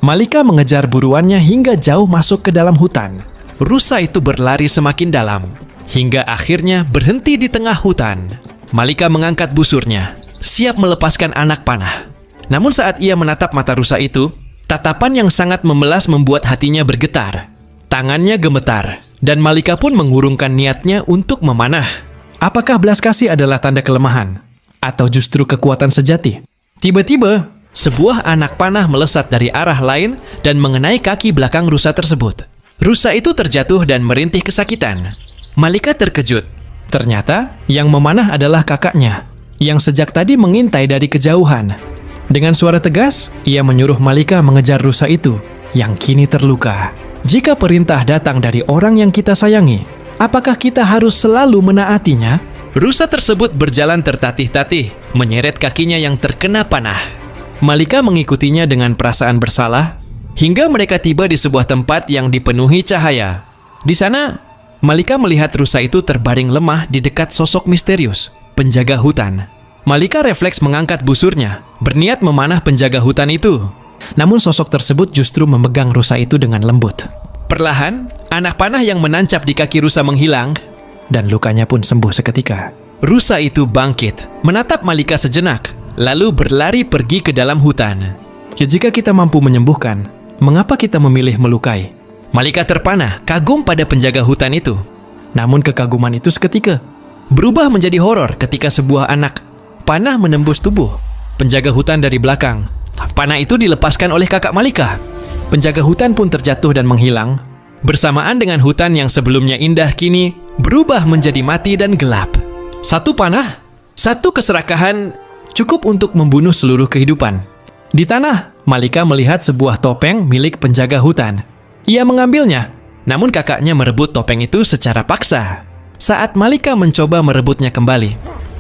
Malika mengejar buruannya hingga jauh masuk ke dalam hutan. Rusa itu berlari semakin dalam, hingga akhirnya berhenti di tengah hutan. Malika mengangkat busurnya, siap melepaskan anak panah. Namun saat ia menatap mata rusa itu, tatapan yang sangat memelas membuat hatinya bergetar. Tangannya gemetar, dan Malika pun mengurungkan niatnya untuk memanah. Apakah belas kasih adalah tanda kelemahan? Atau justru kekuatan sejati? Tiba-tiba, sebuah anak panah melesat dari arah lain dan mengenai kaki belakang rusa tersebut. Rusa itu terjatuh dan merintih kesakitan. Malika terkejut. Ternyata yang memanah adalah kakaknya, yang sejak tadi mengintai dari kejauhan. Dengan suara tegas, ia menyuruh Malika mengejar rusa itu, yang kini terluka. Jika perintah datang dari orang yang kita sayangi, apakah kita harus selalu menaatinya? Rusa tersebut berjalan tertatih-tatih, menyeret kakinya yang terkena panah. Malika mengikutinya dengan perasaan bersalah, hingga mereka tiba di sebuah tempat yang dipenuhi cahaya. Di sana, Malika melihat rusa itu terbaring lemah di dekat sosok misterius, penjaga hutan. Malika refleks mengangkat busurnya, berniat memanah penjaga hutan itu. Namun sosok tersebut justru memegang rusa itu dengan lembut. Perlahan, anak panah yang menancap di kaki rusa menghilang, dan lukanya pun sembuh seketika. Rusa itu bangkit, menatap Malika sejenak, lalu berlari pergi ke dalam hutan. Ya, jika kita mampu menyembuhkan, mengapa kita memilih melukai? Malika terpana, kagum pada penjaga hutan itu. Namun kekaguman itu seketika berubah menjadi horor ketika sebuah anak panah menembus tubuh penjaga hutan dari belakang. Panah itu dilepaskan oleh kakak Malika. Penjaga hutan pun terjatuh dan menghilang. Bersamaan dengan hutan yang sebelumnya indah kini berubah menjadi mati dan gelap. Satu panah, satu keserakahan cukup untuk membunuh seluruh kehidupan. Di tanah, Malika melihat sebuah topeng milik penjaga hutan. Ia mengambilnya, namun kakaknya merebut topeng itu secara paksa. Saat Malika mencoba merebutnya kembali,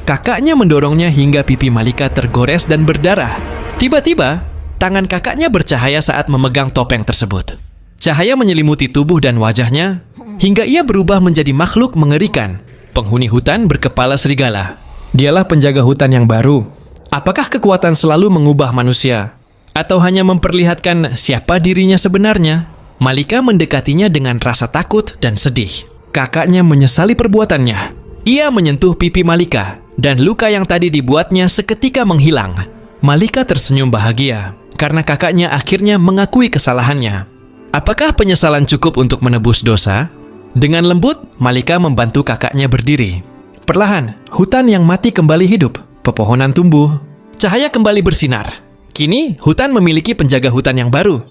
kakaknya mendorongnya hingga pipi Malika tergores dan berdarah. Tiba-tiba, tangan kakaknya bercahaya saat memegang topeng tersebut. Cahaya menyelimuti tubuh dan wajahnya, hingga ia berubah menjadi makhluk mengerikan, penghuni hutan berkepala serigala. Dialah penjaga hutan yang baru. Apakah kekuatan selalu mengubah manusia? Atau hanya memperlihatkan siapa dirinya sebenarnya? Malika mendekatinya dengan rasa takut dan sedih. Kakaknya menyesali perbuatannya. Ia menyentuh pipi Malika, dan luka yang tadi dibuatnya seketika menghilang. Malika tersenyum bahagia, karena kakaknya akhirnya mengakui kesalahannya. Apakah penyesalan cukup untuk menebus dosa? Dengan lembut, Malika membantu kakaknya berdiri. Perlahan, hutan yang mati kembali hidup. Pepohonan tumbuh. Cahaya kembali bersinar. Kini, hutan memiliki penjaga hutan yang baru.